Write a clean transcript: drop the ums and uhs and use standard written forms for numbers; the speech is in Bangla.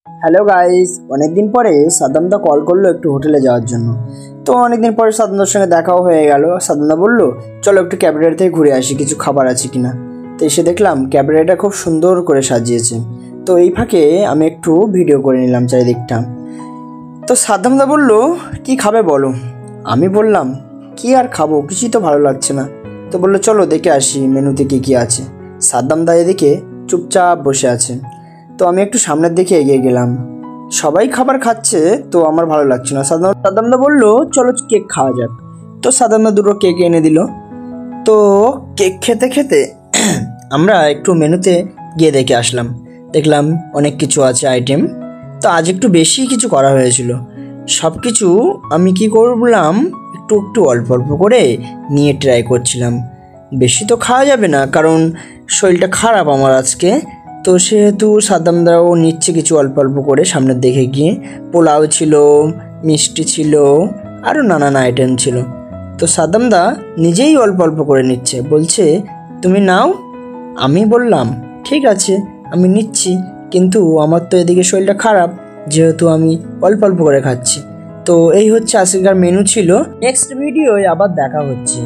হ্যালো গাইস, অনেকদিন পরে সাদ্দামদা কল করলো একটু হোটেলে যাওয়ার জন্য। তো অনেকদিন পরে সাদ্দামদার সঙ্গে দেখাও হয়ে গেল। সাদ্দামদা বললো চলো একটু ক্যাবারেট থেকে ঘুরে আসি, কিছু খাবার আছে কিনা। তো এসে দেখলাম ক্যাবারেটটা খুব সুন্দর করে সাজিয়েছে। তো এই ফাঁকে আমি একটু ভিডিও করে নিলাম চারিদিকটা। তো সাদ্দামদা বললো কি খাবে বলো। আমি বললাম কি আর খাবো, কিছুই তো ভালো লাগছে না। তো বললো চলো দেখে আসি মেনুতে কী কী আছে। সাদ্দামদা এদিকে চুপচাপ বসে আছে। তো আমি একটু সামনের দিকে এগিয়ে গেলাম। সবাই খাবার খাচ্ছে, তো আমার ভালো লাগছে না। সাদ্দামদা বললো চলো কেক খাওয়া যাক। তো সাদ্দামদা দুটো কেক এনে দিল। তো কেক খেতে খেতে আমরা একটু মেনুতে গিয়ে দেখে আসলাম। দেখলাম অনেক কিছু আছে আইটেম। তো আজ একটু বেশি কিছু করা হয়েছিল। সব কিছু আমি কি করলাম, একটু একটু অল্প অল্প করে নিয়ে ট্রাই করছিলাম। বেশি তো খাওয়া যাবে না, কারণ শরীরটা খারাপ আমার আজকে। তো সেহেতু সাদ্দামদাও নিচ্ছে কিছু অল্প অল্প করে সামনের দিকে গিয়ে। পোলাও ছিল, মিষ্টি ছিল, আরও নানান আইটেম ছিল। তো সাদ্দামদা নিজেই অল্প অল্প করে নিচ্ছে, বলছে তুমি নাও। আমি বললাম ঠিক আছে আমি নিচ্ছি, কিন্তু আমার তো এদিকে শরীরটা খারাপ, যেহেতু আমি অল্প অল্প করে খাচ্ছি। তো এই হচ্ছে আজকের মেনু ছিল। নেক্সট ভিডিওয় আবার দেখা হচ্ছে।